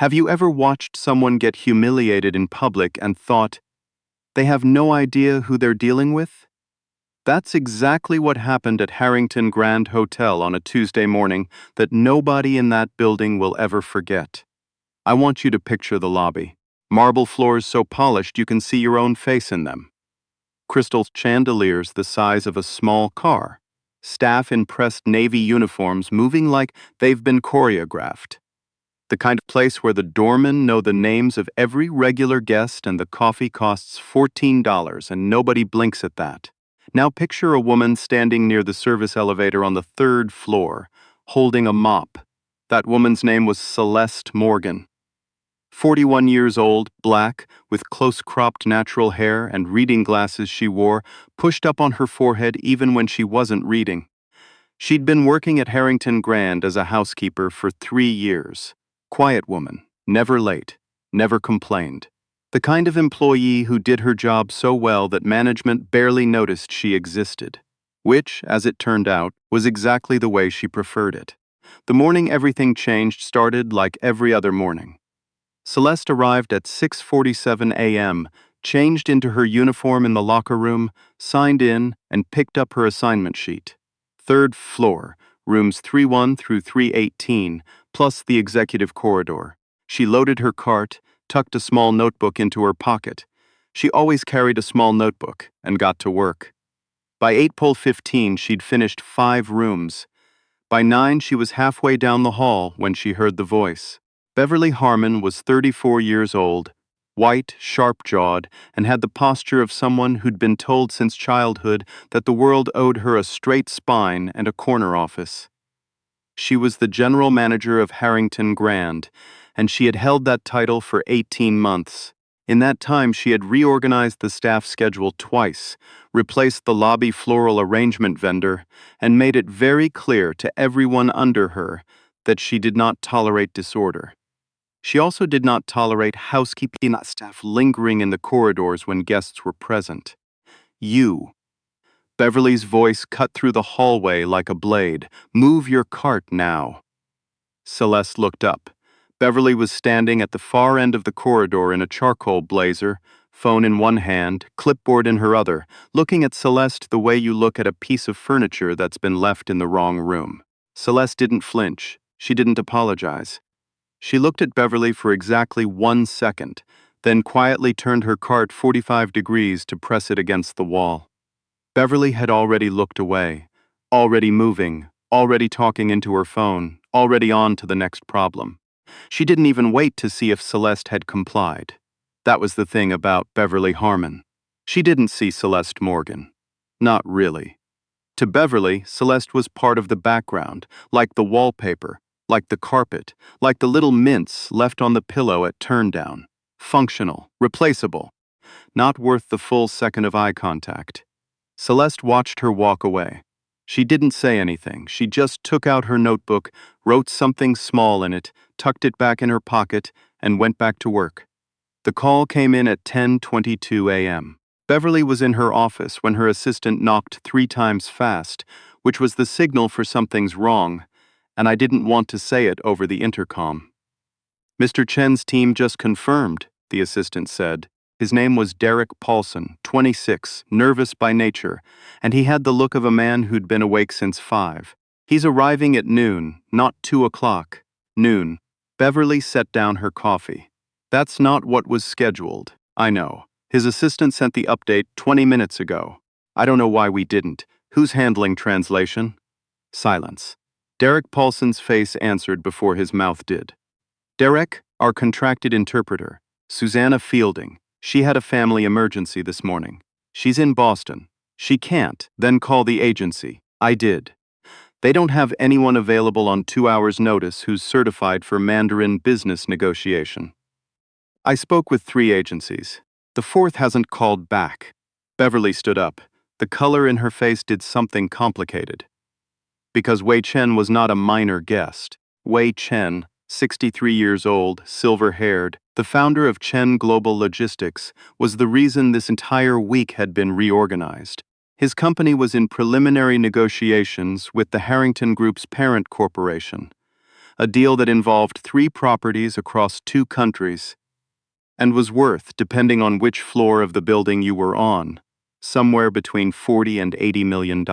Have you ever watched someone get humiliated in public and thought, they have no idea who they're dealing with? That's exactly what happened at Harrington Grand Hotel on a Tuesday morning that nobody in that building will ever forget. I want you to picture the lobby. Marble floors so polished you can see your own face in them. Crystal chandeliers the size of a small car. Staff in pressed navy uniforms moving like they've been choreographed. The kind of place where the doormen know the names of every regular guest and the coffee costs $14 and nobody blinks at that. Now picture a woman standing near the service elevator on the third floor, holding a mop. That woman's name was Celeste Morgan. 41 years old, black, with close-cropped natural hair and reading glasses she wore pushed up on her forehead even when she wasn't reading. She'd been working at Harrington Grand as a housekeeper for 3 years. Quiet woman, never late, never complained. The kind of employee who did her job so well that management barely noticed she existed. Which, as it turned out, was exactly the way she preferred it. The morning everything changed started like every other morning. Celeste arrived at 6:47 a.m., changed into her uniform in the locker room, signed in, and picked up her assignment sheet. Third floor, rooms 31 through 318, plus the executive corridor. She loaded her cart, tucked a small notebook into her pocket. She always carried a small notebook, and got to work. By 8:15, she'd finished 5 rooms. By 9, she was halfway down the hall when she heard the voice. Beverly Harmon was 34 years old, white, sharp-jawed, and had the posture of someone who'd been told since childhood that the world owed her a straight spine and a corner office. She was the general manager of Harrington Grand, and she had held that title for 18 months. In that time, she had reorganized the staff schedule twice, replaced the lobby floral arrangement vendor, and made it very clear to everyone under her that she did not tolerate disorder. She also did not tolerate housekeeping staff lingering in the corridors when guests were present. You. Beverly's voice cut through the hallway like a blade. Move your cart now. Celeste looked up. Beverly was standing at the far end of the corridor in a charcoal blazer, phone in one hand, clipboard in her other, looking at Celeste the way you look at a piece of furniture that's been left in the wrong room. Celeste didn't flinch. She didn't apologize. She looked at Beverly for exactly 1 second, then quietly turned her cart 45 degrees to press it against the wall. Beverly had already looked away, already moving, already talking into her phone, already on to the next problem. She didn't even wait to see if Celeste had complied. That was the thing about Beverly Harmon. She didn't see Celeste Morgan. Not really. To Beverly, Celeste was part of the background, like the wallpaper, like the carpet, like the little mints left on the pillow at turndown. Functional, replaceable, not worth the full second of eye contact. Celeste watched her walk away. She didn't say anything. She just took out her notebook, wrote something small in it, tucked it back in her pocket, and went back to work. The call came in at 10:22 a.m. Beverly was in her office when her assistant knocked 3 times fast, which was the signal for something's wrong, and I didn't want to say it over the intercom. Mr. Chen's team just confirmed, the assistant said. His name was Derek Paulson, 26, nervous by nature, and he had the look of a man who'd been awake since 5. He's arriving at noon, not 2 o'clock. Noon. Beverly set down her coffee. That's not what was scheduled, I know. His assistant sent the update 20 minutes ago. I don't know why we didn't. Who's handling translation? Silence. Derek Paulson's face answered before his mouth did. Derek, our contracted interpreter. Susanna Fielding. She had a family emergency this morning. She's in Boston. She can't, then call the agency. I did. They don't have anyone available on 2 hours' notice who's certified for Mandarin business negotiation. I spoke with 3 agencies. The 4th hasn't called back. Beverly stood up. The color in her face did something complicated. Because Wei Chen was not a minor guest. Wei Chen, 63 years old, silver-haired, the founder of Chen Global Logistics, was the reason this entire week had been reorganized. His company was in preliminary negotiations with the Harrington Group's parent corporation. a deal that involved 3 properties across 2 countries, and was worth, depending on which floor of the building you were on, somewhere between $40 and $80 million.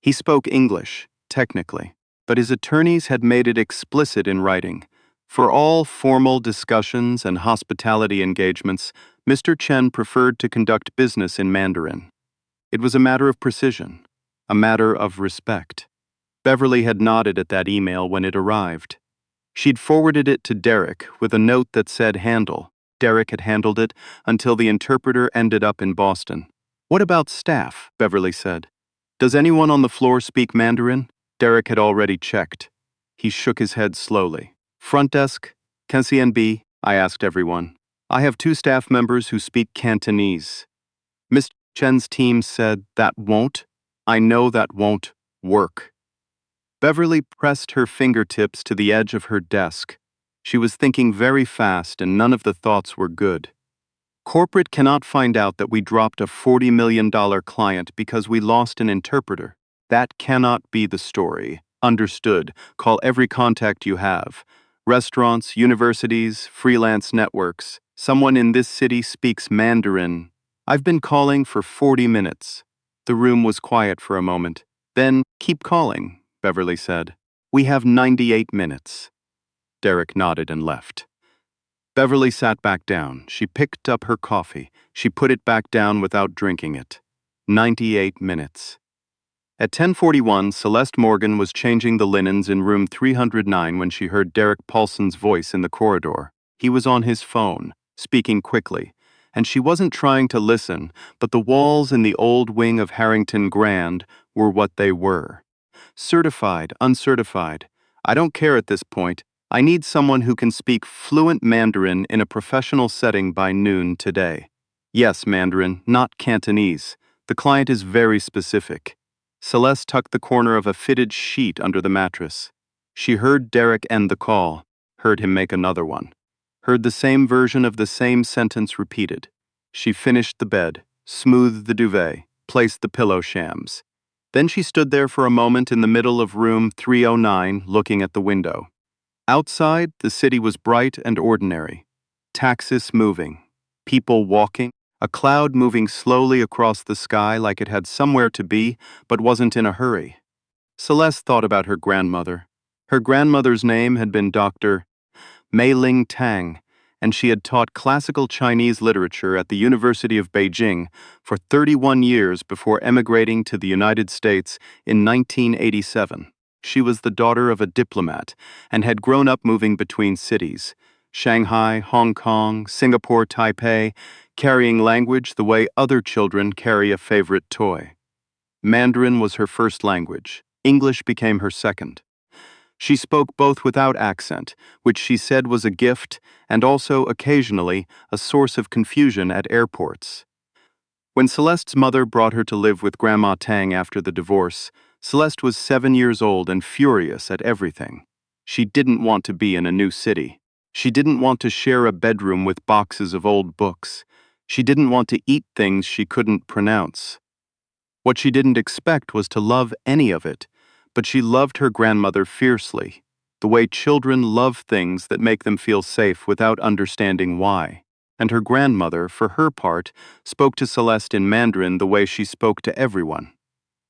He spoke English, technically, but his attorneys had made it explicit in writing. For all formal discussions and hospitality engagements, Mr. Chen preferred to conduct business in Mandarin. It was a matter of precision, a matter of respect. Beverly had nodded at that email when it arrived. She'd forwarded it to Derek with a note that said handle. Derek had handled it until the interpreter ended up in Boston. "What about staff?" Beverly said. "Does anyone on the floor speak Mandarin?" Derek had already checked. He shook his head slowly. "Front desk, Can't I asked everyone. I have 2 staff members who speak Cantonese." Mr. Chen's team said, I know that won't work." Beverly pressed her fingertips to the edge of her desk. She was thinking very fast, and none of the thoughts were good. "Corporate cannot find out that we dropped a $40 million client because we lost an interpreter. That cannot be the story. Understood. Call every contact you have. Restaurants, universities, freelance networks. Someone in this city speaks Mandarin. I've been calling for 40 minutes. The room was quiet for a moment. "Then keep calling," Beverly said. "We have 98 minutes. Derek nodded and left. Beverly sat back down. She picked up her coffee. She put it back down without drinking it. 98 minutes. At 10:41, Celeste Morgan was changing the linens in room 309 when she heard Derek Paulson's voice in the corridor. He was on his phone, speaking quickly, and she wasn't trying to listen, but the walls in the old wing of Harrington Grand were what they were. "Certified, uncertified. I don't care at this point. I need someone who can speak fluent Mandarin in a professional setting by noon today." "Yes, Mandarin, not Cantonese. The client is very specific." Celeste tucked the corner of a fitted sheet under the mattress. She heard Derek end the call, heard him make another one, heard the same version of the same sentence repeated. She finished the bed, smoothed the duvet, placed the pillow shams. Then she stood there for a moment in the middle of room 309, looking at the window. Outside, the city was bright and ordinary. Taxis moving, people walking, a cloud moving slowly across the sky like it had somewhere to be but wasn't in a hurry. Celeste thought about her grandmother. Her grandmother's name had been Dr. Mei Ling Tang, and she had taught classical Chinese literature at the University of Beijing for 31 years before emigrating to the United States in 1987. She was the daughter of a diplomat and had grown up moving between cities, Shanghai, Hong Kong, Singapore, Taipei, carrying language the way other children carry a favorite toy. Mandarin was her first language. English became her second. She spoke both without accent, which she said was a gift, and also, occasionally, a source of confusion at airports. When Celeste's mother brought her to live with Grandma Tang after the divorce, Celeste was 7 years old and furious at everything. She didn't want to be in a new city. She didn't want to share a bedroom with boxes of old books. She didn't want to eat things she couldn't pronounce. What she didn't expect was to love any of it, but she loved her grandmother fiercely, the way children love things that make them feel safe without understanding why. And her grandmother, for her part, spoke to Celeste in Mandarin the way she spoke to everyone.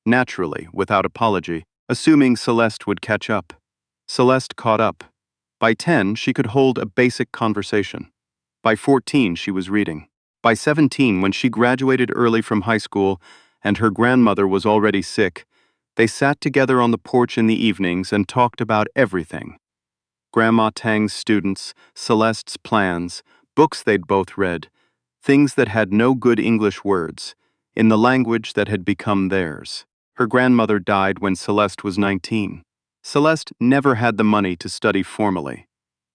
Naturally, without apology, assuming Celeste would catch up. Celeste caught up. By 10, she could hold a basic conversation. By 14, she was reading. By 17, when she graduated early from high school and her grandmother was already sick, they sat together on the porch in the evenings and talked about everything. Grandma Tang's students, Celeste's plans, books they'd both read, things that had no good English words, in the language that had become theirs. Her grandmother died when Celeste was 19. Celeste never had the money to study formally.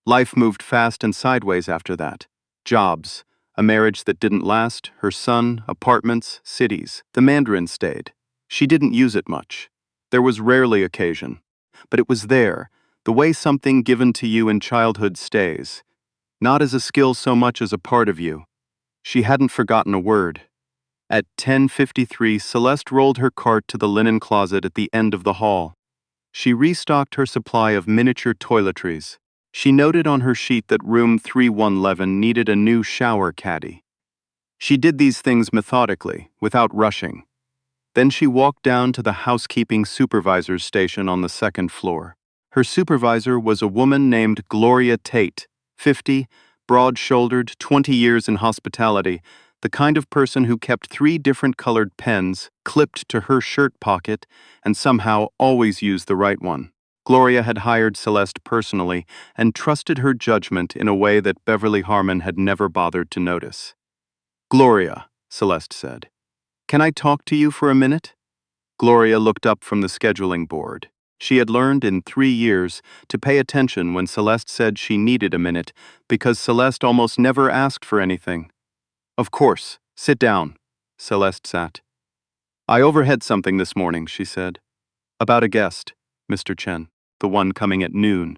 Life moved fast and sideways after that. Jobs, a marriage that didn't last, her son, apartments, cities. The Mandarin stayed. She didn't use it much. There was rarely occasion. But it was there, the way something given to you in childhood stays. Not as a skill so much as a part of you. She hadn't forgotten a word. At 10:53, Celeste rolled her cart to the linen closet at the end of the hall. She restocked her supply of miniature toiletries. She noted on her sheet that room 3111 needed a new shower caddy. She did these things methodically, without rushing. Then she walked down to the housekeeping supervisor's station on the second floor. Her supervisor was a woman named Gloria Tate, 50, broad-shouldered, 20 years in hospitality, the kind of person who kept 3 different colored pens clipped to her shirt pocket and somehow always used the right one. Gloria had hired Celeste personally and trusted her judgment in a way that Beverly Harmon had never bothered to notice. "Gloria," Celeste said, "can I talk to you for a minute?" Gloria looked up from the scheduling board. She had learned in 3 years to pay attention when Celeste said she needed a minute because Celeste almost never asked for anything. "Of course, sit down." Celeste sat. "I overheard something this morning," she said. "About a guest, Mr. Chen, the one coming at noon."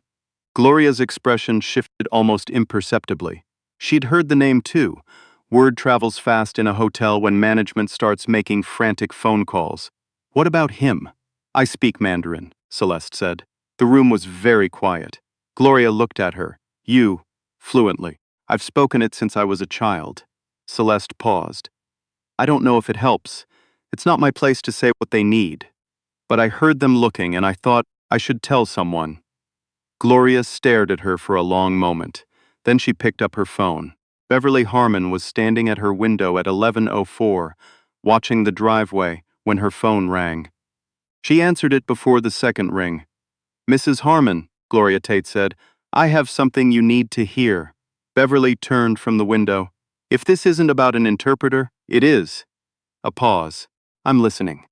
Gloria's expression shifted almost imperceptibly. She'd heard the name too. Word travels fast in a hotel when management starts making frantic phone calls. "What about him?" "I speak Mandarin," Celeste said. The room was very quiet. Gloria looked at her. "You," fluently. "I've spoken it since I was a child." Celeste paused. "I don't know if it helps. It's not my place to say what they need. But I heard them looking and I thought I should tell someone." Gloria stared at her for a long moment. Then she picked up her phone. Beverly Harmon was standing at her window at 11:04, watching the driveway, when her phone rang. She answered it before the second ring. "Mrs. Harmon," Gloria Tate said, "I have something you need to hear." Beverly turned from the window. "If this isn't about an interpreter, it is." A pause. "I'm listening."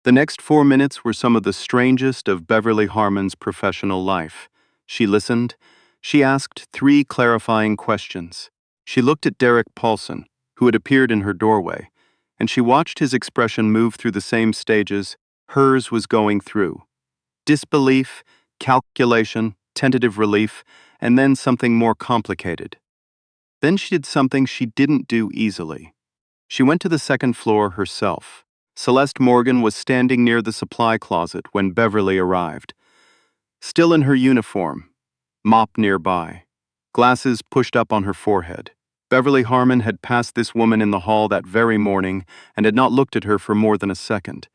The next 4 minutes were some of the strangest of Beverly Harmon's professional life. She listened. She asked 3 clarifying questions. She looked at Derek Paulson, who had appeared in her doorway, and she watched his expression move through the same stages hers was going through. Disbelief, calculation, tentative relief, and then something more complicated. Then she did something she didn't do easily. She went to the second floor herself. Celeste Morgan was standing near the supply closet when Beverly arrived. Still in her uniform, mop nearby, glasses pushed up on her forehead. Beverly Harmon had passed this woman in the hall that very morning and had not looked at her for more than a second.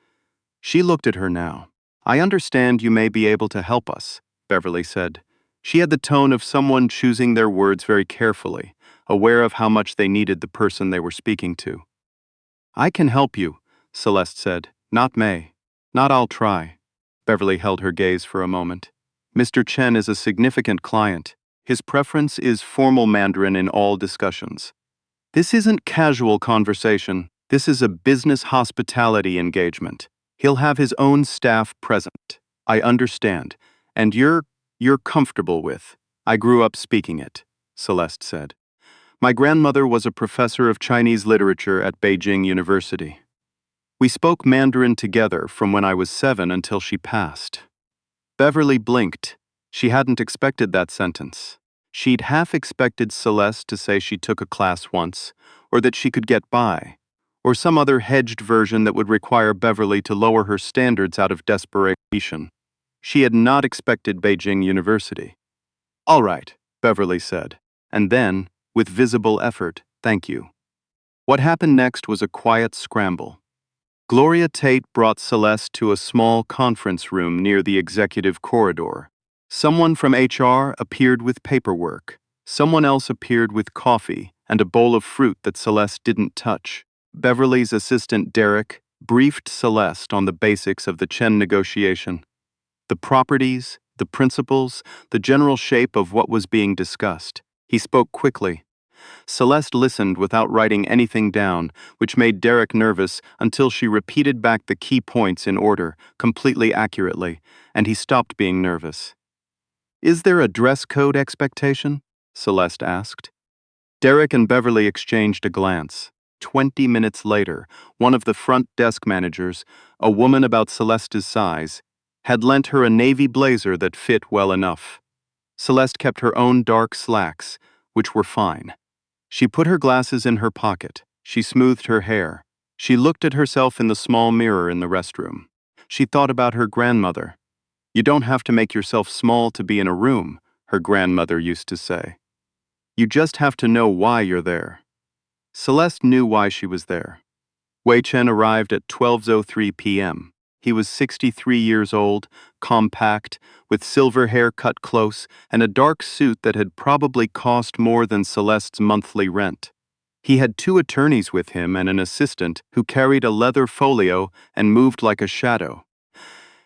She looked at her now. "I understand you may be able to help us," Beverly said. She had the tone of someone choosing their words very carefully, aware of how much they needed the person they were speaking to. "I can help you," Celeste said. "Not may. Not I'll try." Beverly held her gaze for a moment. "Mr. Chen is a significant client. His preference is formal Mandarin in all discussions. This isn't casual conversation. This is a business hospitality engagement. He'll have his own staff present. I understand. And you're comfortable with. I grew up speaking it," Celeste said. "My grandmother was a professor of Chinese literature at Beijing University. We spoke Mandarin together from when I was 7 until she passed." Beverly blinked. She hadn't expected that sentence. She'd half expected Celeste to say she took a class once, or that she could get by, or some other hedged version that would require Beverly to lower her standards out of desperation. She had not expected Beijing University. "All right," Beverly said, and then, with visible effort, "Thank you." What happened next was a quiet scramble. Gloria Tate brought Celeste to a small conference room near the executive corridor. Someone from HR appeared with paperwork. Someone else appeared with coffee and a bowl of fruit that Celeste didn't touch. Beverly's assistant Derek briefed Celeste on the basics of the Chen negotiation. The properties, the principles, the general shape of what was being discussed. He spoke quickly. Celeste listened without writing anything down, which made Derek nervous until she repeated back the key points in order, completely accurately, and he stopped being nervous. "Is there a dress code expectation?" Celeste asked. Derek and Beverly exchanged a glance. 20 minutes later, one of the front desk managers, a woman about Celeste's size, had lent her a navy blazer that fit well enough. Celeste kept her own dark slacks, which were fine. She put her glasses in her pocket. She smoothed her hair. She looked at herself in the small mirror in the restroom. She thought about her grandmother. You don't have to make yourself small to be in a room, her grandmother used to say. You just have to know why you're there. Celeste knew why she was there. Wei Chen arrived at 12:03 p.m. He was 63 years old, compact, with silver hair cut close, and a dark suit that had probably cost more than Celeste's monthly rent. He had two attorneys with him and an assistant who carried a leather folio and moved like a shadow.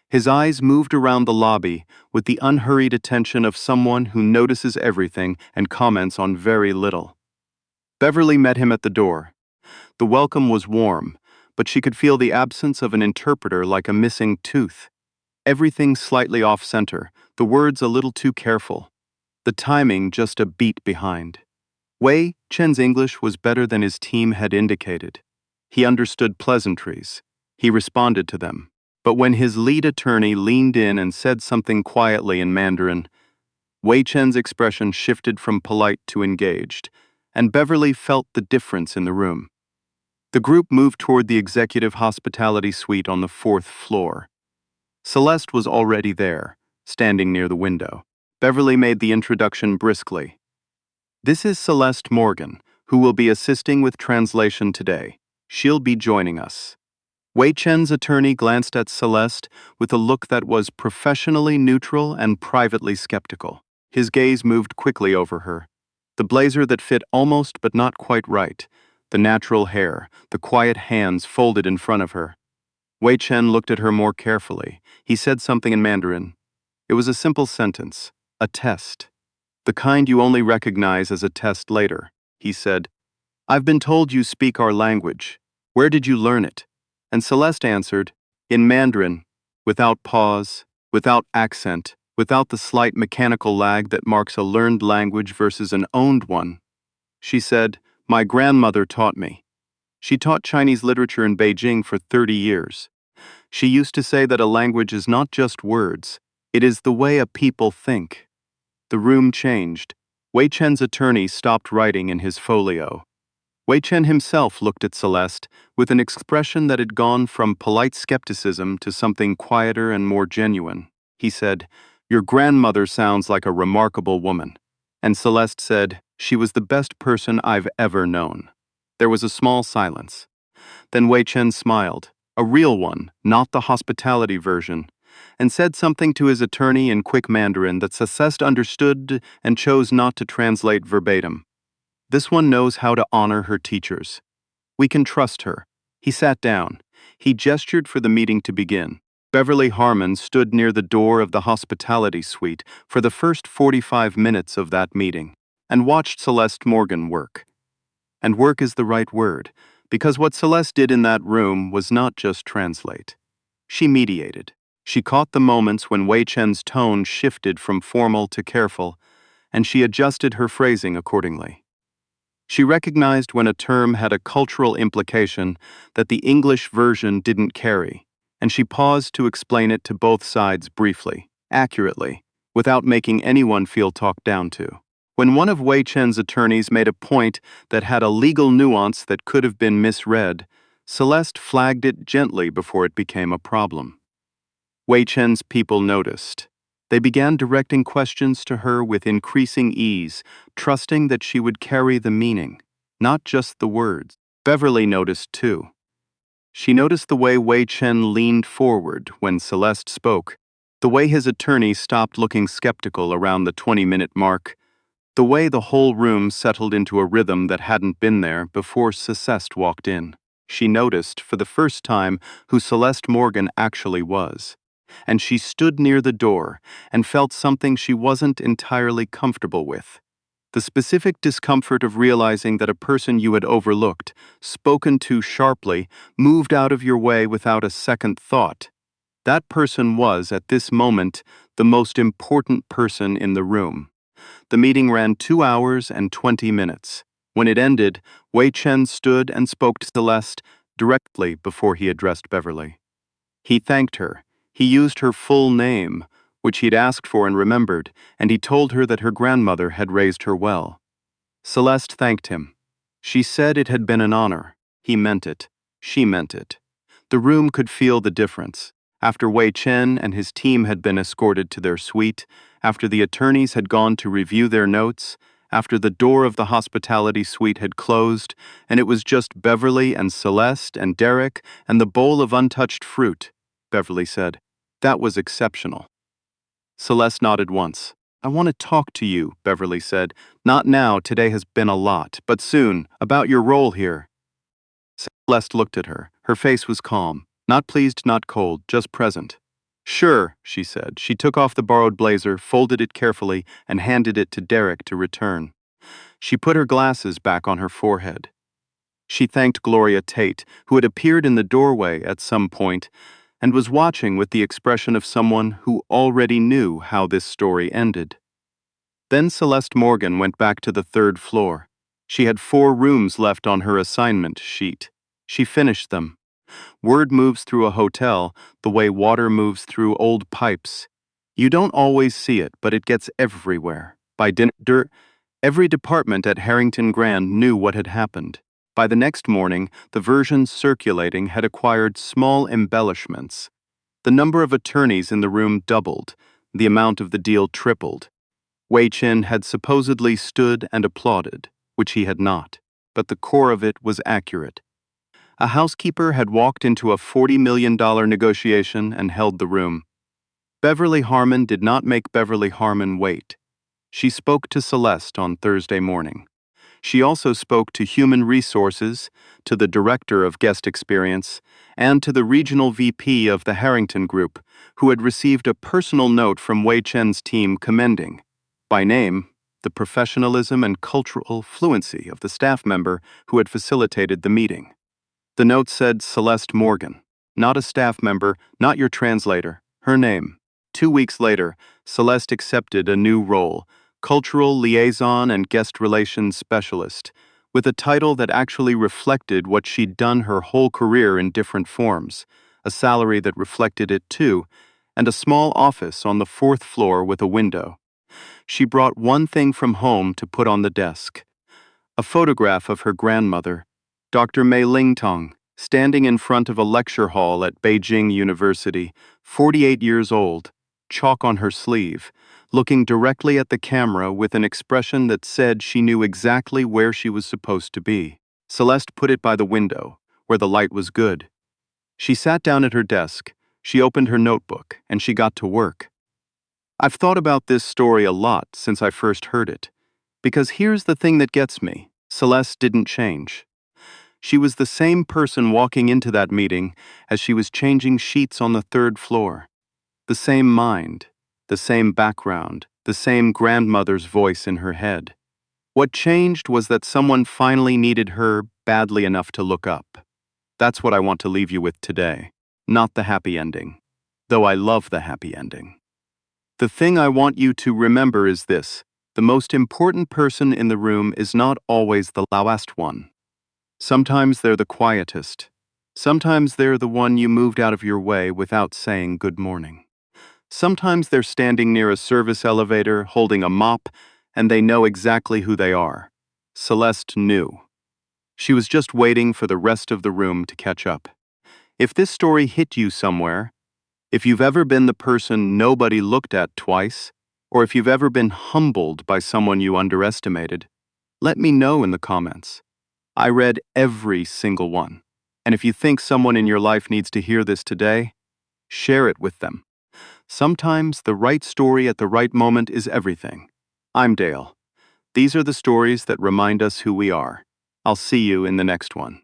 His eyes moved around the lobby with the unhurried attention of someone who notices everything and comments on very little. Beverly met him at the door. The welcome was warm, but she could feel the absence of an interpreter like a missing tooth. Everything slightly off-center, the words a little too careful, the timing just a beat behind. Wei Chen's English was better than his team had indicated. He understood pleasantries. He responded to them. But when his lead attorney leaned in and said something quietly in Mandarin, Wei Chen's expression shifted from polite to engaged, and Beverly felt the difference in the room. The group moved toward the executive hospitality suite on the 4th floor. Celeste was already there, standing near the window. Beverly made the introduction briskly. This is Celeste Morgan, who will be assisting with translation today. She'll be joining us. Wei Chen's attorney glanced at Celeste with a look that was professionally neutral and privately skeptical. His gaze moved quickly over her. The blazer that fit almost but not quite right, the natural hair, the quiet hands folded in front of her. Wei Chen looked at her more carefully. He said something in Mandarin. It was a simple sentence, a test. The kind you only recognize as a test later. He said, I've been told you speak our language. Where did you learn it? And Celeste answered, in Mandarin, without pause, without accent, without the slight mechanical lag that marks a learned language versus an owned one. She said, my grandmother taught me. She taught Chinese literature in Beijing for 30 years. She used to say that a language is not just words, it is the way a people think. The room changed. Wei Chen's attorney stopped writing in his folio. Wei Chen himself looked at Celeste with an expression that had gone from polite skepticism to something quieter and more genuine. He said, your grandmother sounds like a remarkable woman. And Celeste said, she was the best person I've ever known. There was a small silence. Then Wei Chen smiled, a real one, not the hospitality version, and said something to his attorney in quick Mandarin that Celeste understood and chose not to translate verbatim. This one knows how to honor her teachers. We can trust her. He sat down. He gestured for the meeting to begin. Beverly Harmon stood near the door of the hospitality suite for the first 45 minutes of that meeting and watched Celeste Morgan work. And work is the right word, because what Celeste did in that room was not just translate. She mediated. She caught the moments when Wei Chen's tone shifted from formal to careful, and she adjusted her phrasing accordingly. She recognized when a term had a cultural implication that the English version didn't carry, and she paused to explain it to both sides briefly, accurately, without making anyone feel talked down to. When one of Wei Chen's attorneys made a point that had a legal nuance that could have been misread, Celeste flagged it gently before it became a problem. Wei Chen's people noticed. They began directing questions to her with increasing ease, trusting that she would carry the meaning, not just the words. Beverly noticed too. She noticed the way Wei Chen leaned forward when Celeste spoke, the way his attorney stopped looking skeptical around the 20-minute mark, the way the whole room settled into a rhythm that hadn't been there before Celeste walked in. She noticed, for the first time, who Celeste Morgan actually was. And she stood near the door and felt something she wasn't entirely comfortable with. The specific discomfort of realizing that a person you had overlooked, spoken to sharply, moved out of your way without a second thought. That person was, at this moment, the most important person in the room. The meeting ran 2 hours and 20 minutes. When it ended, Wei Chen stood and spoke to Celeste directly before he addressed Beverly. He thanked her. He used her full name, which he'd asked for and remembered, and he told her that her grandmother had raised her well. Celeste thanked him. She said it had been an honor. He meant it. She meant it. The room could feel the difference. After Wei Chen and his team had been escorted to their suite, after the attorneys had gone to review their notes, after the door of the hospitality suite had closed, and it was just Beverly and Celeste and Derek and the bowl of untouched fruit, Beverly said. That was exceptional. Celeste nodded once. I want to talk to you, Beverly said. Not now, today has been a lot, but soon, about your role here. Celeste looked at her. Her face was calm. Not pleased, not cold, just present. Sure, she said. She took off the borrowed blazer, folded it carefully, and handed it to Derek to return. She put her glasses back on her forehead. She thanked Gloria Tate, who had appeared in the doorway at some point, and was watching with the expression of someone who already knew how this story ended. Then Celeste Morgan went back to the third floor. She had 4 rooms left on her assignment sheet. She finished them. Word moves through a hotel the way water moves through old pipes. You don't always see it, but it gets everywhere. By dinner, every department at Harrington Grand knew what had happened. By the next morning, the versions circulating had acquired small embellishments. The number of attorneys in the room doubled. The amount of the deal tripled. Wei Chen had supposedly stood and applauded, which he had not, but the core of it was accurate. A housekeeper had walked into a $40 million negotiation and held the room. Beverly Harmon did not make Beverly Harmon wait. She spoke to Celeste on Thursday morning. She also spoke to Human Resources, to the Director of Guest Experience, and to the Regional VP of the Harrington Group, who had received a personal note from Wei Chen's team commending, by name, the professionalism and cultural fluency of the staff member who had facilitated the meeting. The note said Celeste Morgan, not a staff member, not your translator, her name. 2 weeks later, Celeste accepted a new role, Cultural Liaison and Guest Relations Specialist, with a title that actually reflected what she'd done her whole career in different forms, a salary that reflected it too, and a small office on the 4th floor with a window. She brought one thing from home to put on the desk. A photograph of her grandmother, Dr. Mei Lingtong, standing in front of a lecture hall at Beijing University, 48 years old, chalk on her sleeve, looking directly at the camera with an expression that said she knew exactly where she was supposed to be. Celeste put it by the window, where the light was good. She sat down at her desk, she opened her notebook, and she got to work. I've thought about this story a lot since I first heard it, because here's the thing that gets me. Celeste didn't change. She was the same person walking into that meeting as she was changing sheets on the 3rd floor. The same mind, the same background, the same grandmother's voice in her head. What changed was that someone finally needed her badly enough to look up. That's what I want to leave you with today, not the happy ending, though I love the happy ending. The thing I want you to remember is this: the most important person in the room is not always the last one. Sometimes they're the quietest. Sometimes they're the one you moved out of your way without saying good morning. Sometimes they're standing near a service elevator, holding a mop, and they know exactly who they are. Celeste knew. She was just waiting for the rest of the room to catch up. If this story hit you somewhere, if you've ever been the person nobody looked at twice, or if you've ever been humbled by someone you underestimated, let me know in the comments. I read every single one, and if you think someone in your life needs to hear this today, share it with them. Sometimes the right story at the right moment is everything. I'm Dale. These are the stories that remind us who we are. I'll see you in the next one.